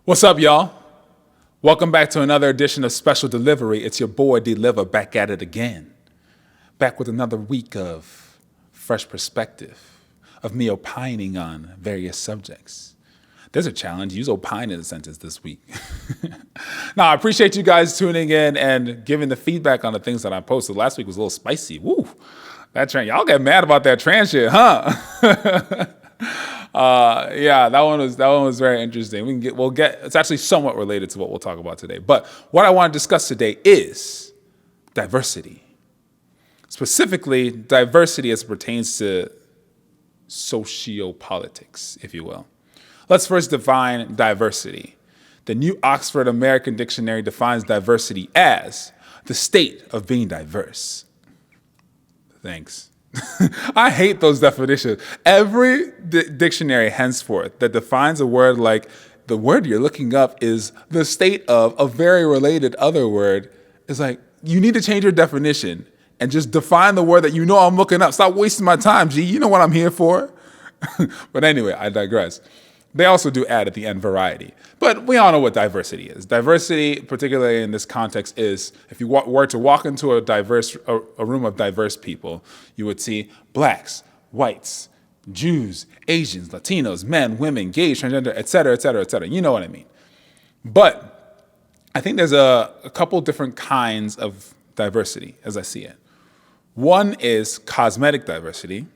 What's up, y'all? Welcome back to another edition of Special Delivery. It's your boy Deliver back at it again. Back with another week of fresh perspective, of me opining on various subjects. There's a challenge. Use opine in a sentence this week. Now, I appreciate you guys tuning in and giving the feedback on the things that I posted. Last week was a little spicy. Woo! That trans, y'all get mad about that trans shit, huh? Yeah, that one was very interesting. We'll get. It's actually somewhat related to what we'll talk about today. But what I want to discuss today is diversity. Specifically, diversity as it pertains to sociopolitics, if you will. Let's first define diversity. The New Oxford American Dictionary defines diversity as the state of being diverse. Thanks. I hate those definitions. Every dictionary henceforth that defines a word like the word you're looking up is the state of a very related other word is like, you need to change your definition and just define the word that you know I'm looking up. Stop wasting my time, G. You know what I'm here for. But anyway, I digress. They also do add at the end variety. But we all know what diversity is. Diversity, particularly in this context, is if you were to walk into a room of diverse people, you would see blacks, whites, Jews, Asians, Latinos, men, women, gays, transgender, et cetera, et cetera, et cetera. You know what I mean. But I think there's a couple different kinds of diversity as I see it. One is cosmetic diversity.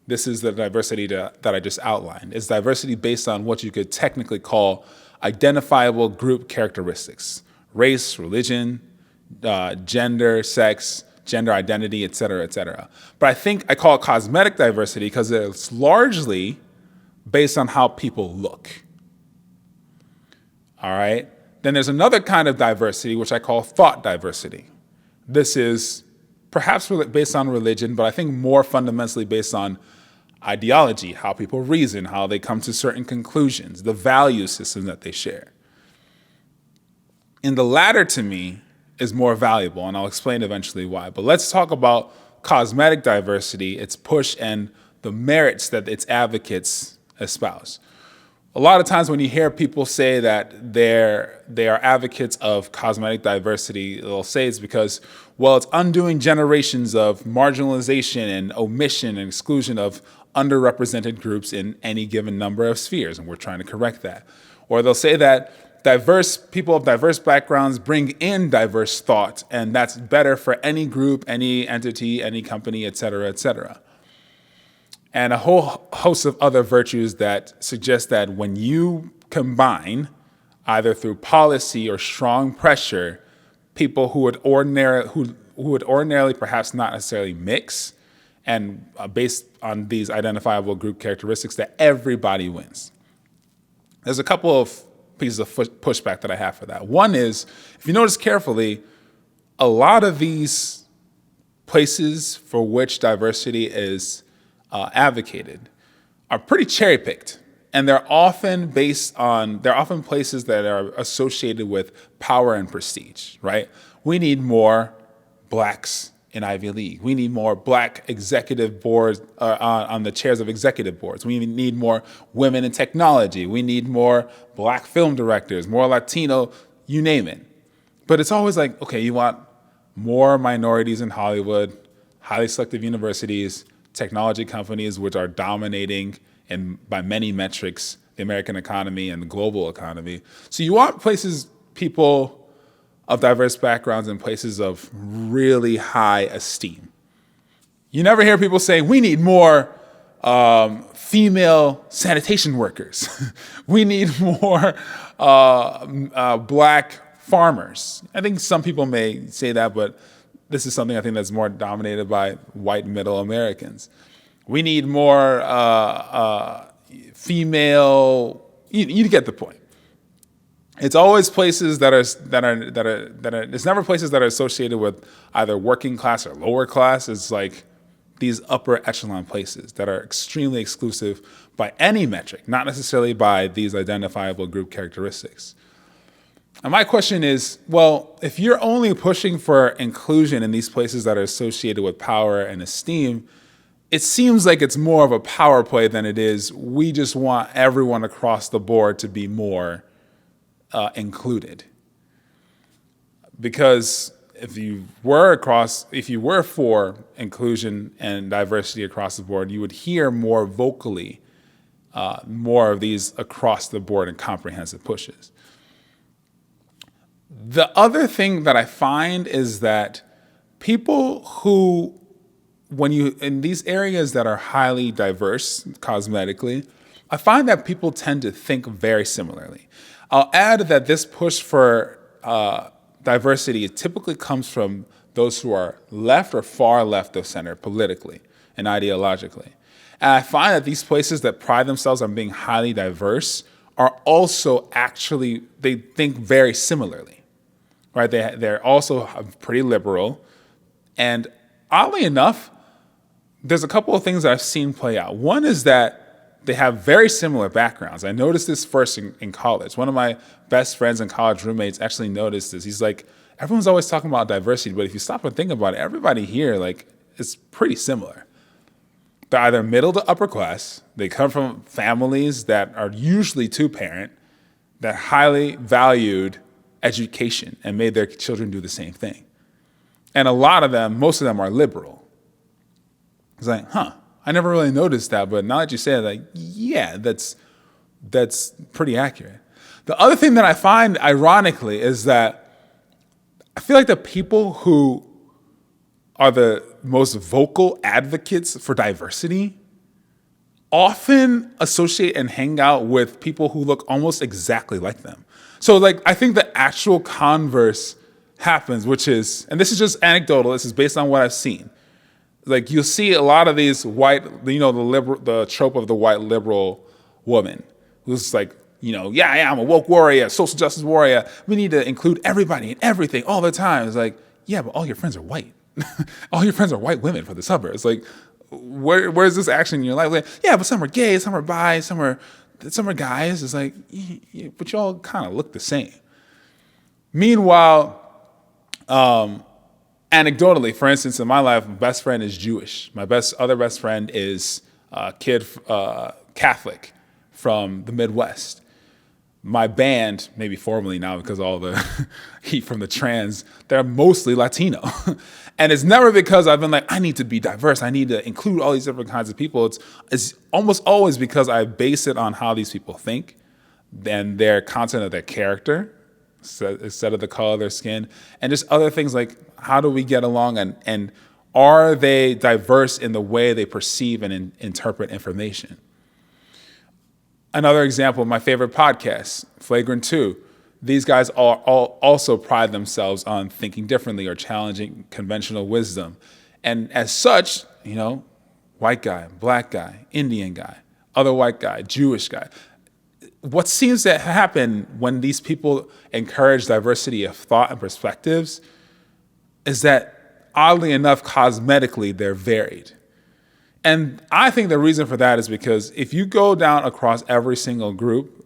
This is the diversity that I just outlined. It's diversity based on what you could technically call identifiable group characteristics: race, religion, gender, sex, gender identity, et cetera, et cetera. But I think I call it cosmetic diversity because it's largely based on how people look. All right? Then there's another kind of diversity, which I call thought diversity. This is perhaps based on religion, but I think more fundamentally based on ideology, how people reason, how they come to certain conclusions, the value system that they share. And the latter, to me, is more valuable, and I'll explain eventually why. But let's talk about cosmetic diversity, its push, and the merits that its advocates espouse. A lot of times when you hear people say that they are advocates of cosmetic diversity, they'll say it's because, well, it's undoing generations of marginalization and omission and exclusion of underrepresented groups in any given number of spheres, and we're trying to correct that. Or they'll say that diverse people of diverse backgrounds bring in diverse thought, and that's better for any group, any entity, any company, et cetera, et cetera. And a whole host of other virtues that suggest that when you combine, either through policy or strong pressure, people who would ordinarily perhaps not necessarily mix, and based on these identifiable group characteristics, that everybody wins. There's a couple of pieces of pushback that I have for that. One is, if you notice carefully, a lot of these places for which diversity is advocated are pretty cherry-picked, and they're often places that are associated with power and prestige, right? We need more blacks in Ivy League. We need more black executive boards on the chairs of executive boards. We need more women in technology. We need more black film directors, more Latino, you name it. But it's always like, okay, you want more minorities in Hollywood, highly selective universities, technology companies which are dominating by many metrics the American economy and the global economy. So you want people of diverse backgrounds in places of really high esteem. You never hear people saying, we need more female sanitation workers. We need more black farmers. I think some people may say that, but this is something I think that's more dominated by white middle Americans. We need more female, you get the point. It's always places it's never places that are associated with either working class or lower class. It's like these upper echelon places that are extremely exclusive by any metric, not necessarily by these identifiable group characteristics. And my question is, well, if you're only pushing for inclusion in these places that are associated with power and esteem, it seems like it's more of a power play than it is, we just want everyone across the board to be more included. Because if you were for inclusion and diversity across the board, you would hear more vocally more of these across the board and comprehensive pushes. The other thing that I find is that people who, in these areas that are highly diverse cosmetically, I find that people tend to think very similarly. I'll add that this push for diversity typically comes from those who are left or far left of center politically and ideologically. And I find that these places that pride themselves on being highly diverse are also actually, they think very similarly, right? They're also pretty liberal. And oddly enough, there's a couple of things that I've seen play out. One is that they have very similar backgrounds. I noticed this first in college. One of my best friends and college roommates actually noticed this. He's like, everyone's always talking about diversity, but if you stop and think about it, everybody here, like, is pretty similar. They're either middle to upper class. They come from families that are usually two-parent, that highly valued education and made their children do the same thing. And most of them are liberal. It's like, I never really noticed that, but now that you say it, like, yeah, that's pretty accurate. The other thing that I find ironically is that I feel like the people who are the most vocal advocates for diversity often associate and hang out with people who look almost exactly like them. So, like, I think the actual converse happens, which is, and this is just anecdotal, this is based on what I've seen. Like, you'll see a lot of these white, the trope of the white liberal woman who's like, yeah, I'm a woke warrior, social justice warrior. We need to include everybody and everything all the time. It's like, yeah, but all your friends are white. All your friends are white women for the suburbs. Like, where's this action in your life? Like, yeah, but some are gay, some are bi, some are guys. It's like, but you all kind of look the same. Meanwhile, anecdotally, for instance, in my life, my best friend is Jewish. My other best friend is Catholic from the Midwest. My band, maybe formerly now because all the heat from the trans, they're mostly Latino. And it's never because I've been like, I need to be diverse. I need to include all these different kinds of people. It's almost always because I base it on how these people think and their content of their character instead of the color of their skin, and just other things like how do we get along and are they diverse in the way they perceive and interpret information. Another example, my favorite podcast, Flagrant 2. These guys all also pride themselves on thinking differently or challenging conventional wisdom. And as such, white guy, black guy, Indian guy, other white guy, Jewish guy. What seems to happen when these people encourage diversity of thought and perspectives is that, oddly enough, cosmetically, they're varied. And I think the reason for that is because if you go down across every single group,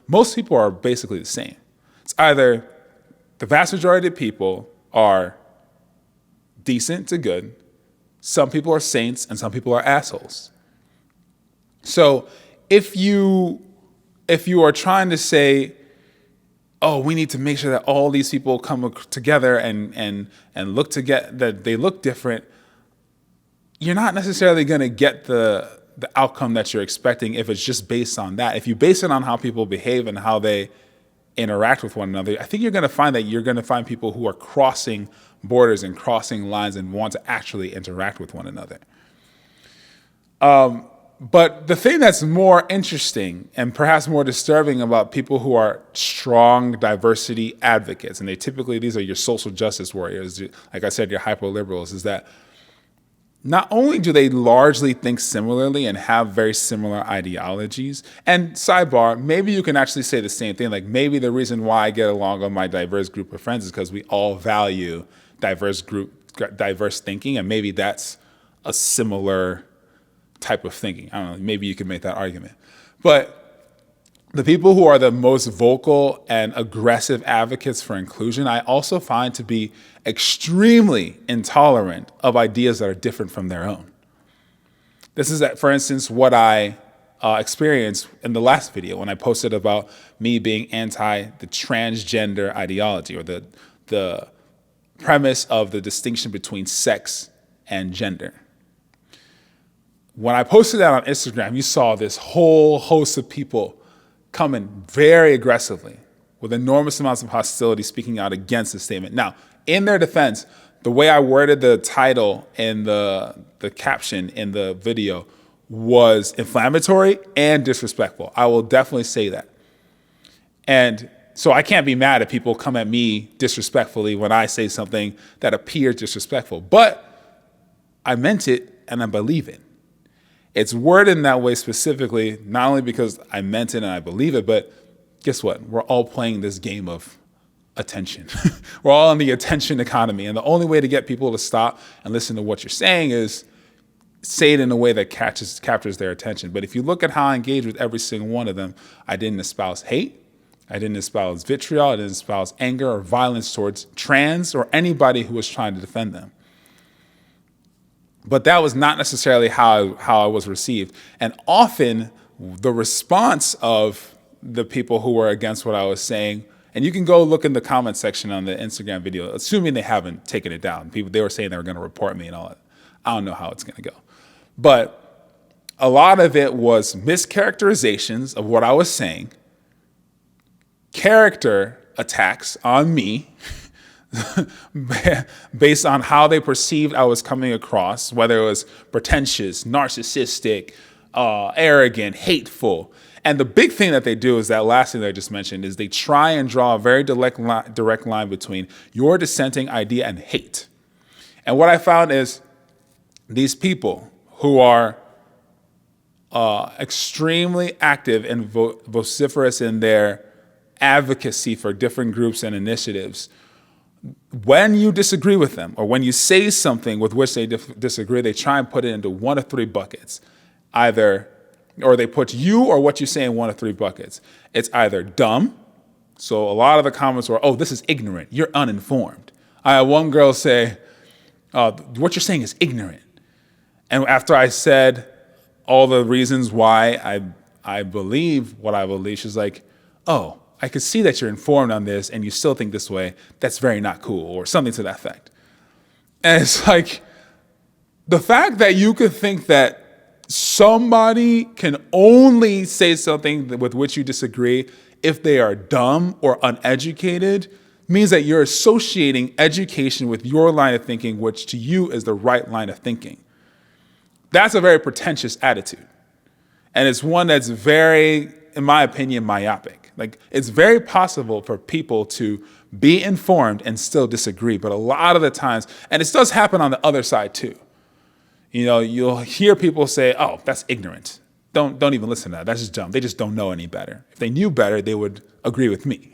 most people are basically the same. It's either the vast majority of people are decent to good, some people are saints, and some people are assholes. So if you are trying to say, oh, we need to make sure that all these people come together and look together, that they look different, you're not necessarily going to get the outcome that you're expecting if it's just based on that. If you base it on how people behave and how they interact with one another, I think you're going to find that you're going to find people who are crossing borders and crossing lines and want to actually interact with one another. But the thing that's more interesting and perhaps more disturbing about people who are strong diversity advocates, and these are your social justice warriors, like I said, your hyperliberals, is that not only do they largely think similarly and have very similar ideologies, and sidebar, maybe you can actually say the same thing, like maybe the reason why I get along with my diverse group of friends is because we all value diverse thinking, and maybe that's a similar type of thinking. I don't know, maybe you could make that argument. But the people who are the most vocal and aggressive advocates for inclusion, I also find to be extremely intolerant of ideas that are different from their own. This is, for instance, what I experience in the last video when I posted about me being anti the transgender ideology, or the premise of the distinction between sex and gender. When I posted that on Instagram, you saw this whole host of people coming very aggressively with enormous amounts of hostility, speaking out against the statement. Now, in their defense, the way I worded the title and the caption in the video was inflammatory and disrespectful. I will definitely say that. And so I can't be mad if people come at me disrespectfully when I say something that appears disrespectful. But I meant it and I believe it. It's worded in that way specifically, not only because I meant it and I believe it, but guess what? We're all playing this game of attention. We're all in the attention economy. And the only way to get people to stop and listen to what you're saying is say it in a way that captures their attention. But if you look at how I engage with every single one of them, I didn't espouse hate. I didn't espouse vitriol. I didn't espouse anger or violence towards trans or anybody who was trying to defend them. But that was not necessarily how I was received. And often the response of the people who were against what I was saying, and you can go look in the comment section on the Instagram video, assuming they haven't taken it down. They were saying they were going to report me and all that. I don't know how it's going to go. But a lot of it was mischaracterizations of what I was saying, character attacks on me, based on how they perceived I was coming across, whether it was pretentious, narcissistic, arrogant, hateful. And the big thing that they do is that last thing that I just mentioned is they try and draw a very direct line between your dissenting idea and hate. And what I found is these people who are extremely active and vociferous in their advocacy for different groups and initiatives, when you disagree with them or when you say something with which they disagree, they try and put it into one of three buckets. Or they put you or what you say in one of three buckets. It's either dumb. So a lot of the comments were, oh, this is ignorant. You're uninformed. I had one girl say, what you're saying is ignorant. And after I said all the reasons why I believe what I believe, she's like, oh, I could see that you're informed on this and you still think this way. That's very not cool, or something to that effect. And it's like, the fact that you could think that somebody can only say something with which you disagree if they are dumb or uneducated means that you're associating education with your line of thinking, which to you is the right line of thinking. That's a very pretentious attitude. And it's one that's very, in my opinion, myopic. Like, it's very possible for people to be informed and still disagree, but a lot of the times, and it does happen on the other side too. You know, you'll hear people say, oh, that's ignorant. Don't even listen to that. That's just dumb. They just don't know any better. If they knew better, they would agree with me.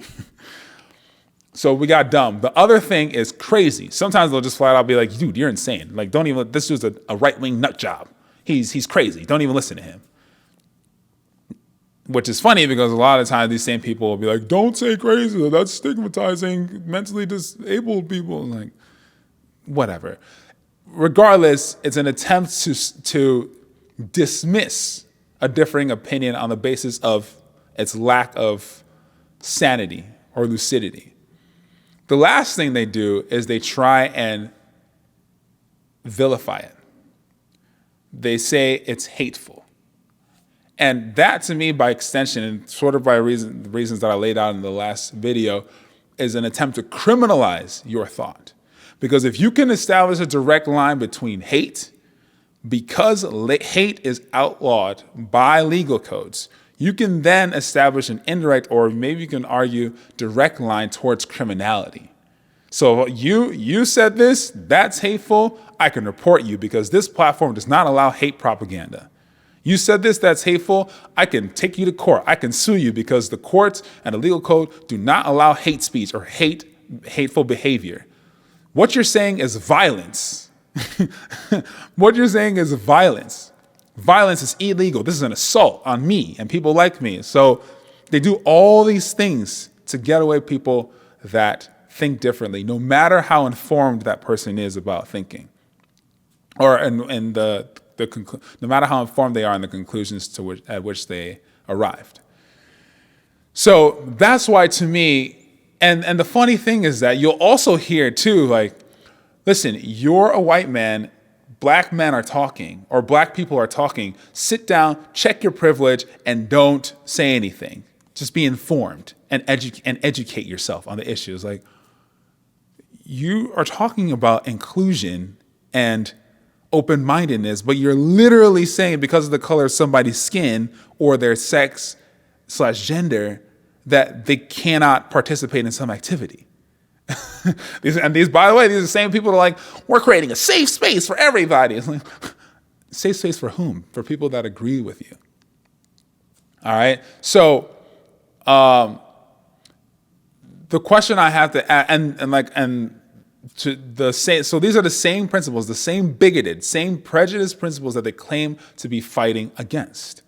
So we got dumb. The other thing is crazy. Sometimes they'll just flat out be like, dude, you're insane. Like, don't even, this dude's a right-wing nut job. He's crazy. Don't even listen to him. Which is funny because a lot of times these same people will be like, don't say crazy. That's stigmatizing mentally disabled people. I'm like, whatever. Regardless, it's an attempt to dismiss a differing opinion on the basis of its lack of sanity or lucidity. The last thing they do is they try and vilify it. They say it's hateful. And that, to me, by extension, and sort of by the reasons that I laid out in the last video, is an attempt to criminalize your thought. Because if you can establish a direct line between hate, because hate is outlawed by legal codes, you can then establish an indirect, or maybe you can argue direct line towards criminality. So you said this, that's hateful, I can report you because this platform does not allow hate propaganda. You said this, that's hateful, I can take you to court, I can sue you because the courts and the legal code do not allow hate speech or hateful behavior. What you're saying is violence. What you're saying is violence. Violence is illegal. This is an assault on me and people like me. So they do all these things to get away people that think differently, no matter how informed that person is about thinking. Or in the no matter how informed they are in the conclusions at which they arrived. So that's why, to me, and the funny thing is that you'll also hear too, like, listen, you're a white man, black men are talking, or black people are talking. Sit down, check your privilege, and don't say anything. Just be informed and educate yourself on the issues. Like, you are talking about inclusion and open-mindedness, but you're literally saying because of the color of somebody's skin or their sex/gender that they cannot participate in some activity. These, by the way, these are the same people that are like, we're creating a safe space for everybody. It's like, safe space for whom? For people that agree with you. All right. So, the question I have to ask, so these are the same principles, the same bigoted, same prejudiced principles that they claim to be fighting against.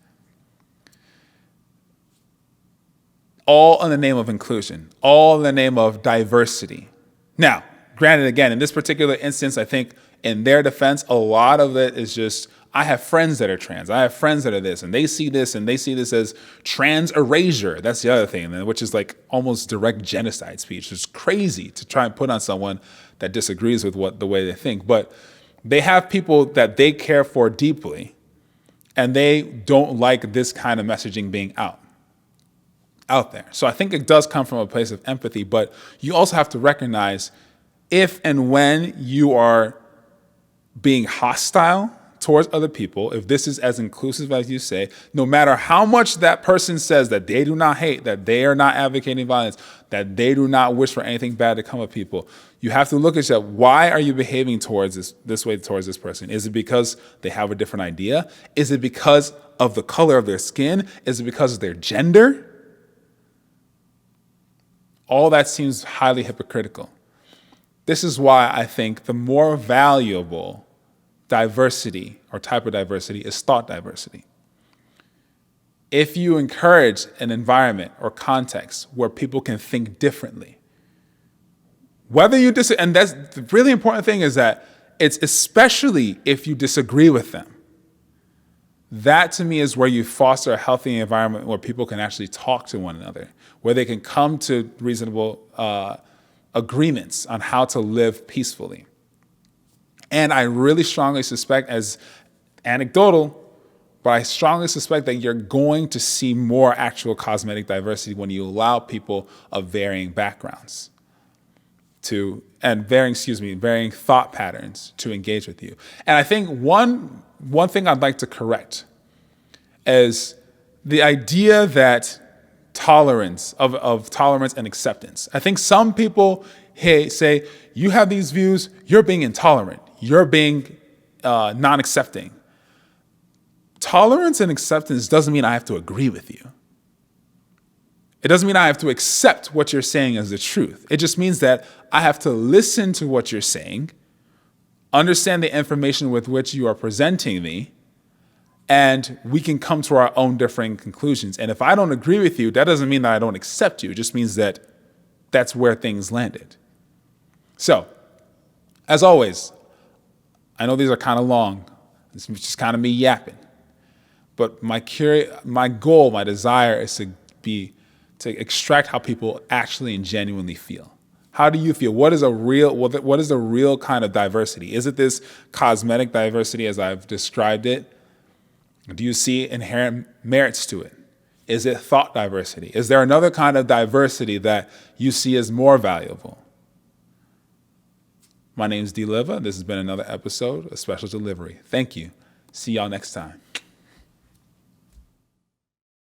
All in the name of inclusion, all in the name of diversity. Now, granted, again, in this particular instance, I think in their defense, a lot of it is just, I have friends that are trans, I have friends that are this, and they see this as trans erasure. That's the other thing, which is like almost direct genocide speech. It's crazy to try and put on someone that disagrees with the way they think. But they have people that they care for deeply, and they don't like this kind of messaging being out there. So I think it does come from a place of empathy, but you also have to recognize if and when you are being hostile towards other people, if this is as inclusive as you say, no matter how much that person says that they do not hate, that they are not advocating violence, that they do not wish for anything bad to come of people, you have to look at yourself. Why are you behaving towards this way towards this person? Is it because they have a different idea? Is it because of the color of their skin? Is it because of their gender? All that seems highly hypocritical. This is why I think the more valuable diversity or type of diversity is thought diversity. If you encourage an environment or context where people can think differently, whether you disagree, and that's the really important thing, is that it's especially if you disagree with them. That, to me, is where you foster a healthy environment where people can actually talk to one another, where they can come to reasonable agreements on how to live peacefully. And I really strongly suspect, as anecdotal, but I strongly suspect that you're going to see more actual cosmetic diversity when you allow people of varying backgrounds varying thought patterns to engage with you. And I think one thing I'd like to correct is the idea that tolerance and acceptance. I think some people say, you have these views, you're being intolerant, you're being non-accepting. Tolerance and acceptance doesn't mean I have to agree with you. It doesn't mean I have to accept what you're saying as the truth. It just means that I have to listen to what you're saying, understand the information with which you are presenting me, and we can come to our own differing conclusions. And if I don't agree with you, that doesn't mean that I don't accept you. It just means that that's where things landed. So, as always, I know these are kind of long. It's just kind of me yapping. But my goal, my desire is to extract how people actually and genuinely feel. How do you feel? What is the real kind of diversity? Is it this cosmetic diversity as I've described it? Do you see inherent merits to it? Is it thought diversity? Is there another kind of diversity that you see as more valuable? My name is D. Liva. This has been another episode of Special Delivery. Thank you. See y'all next time.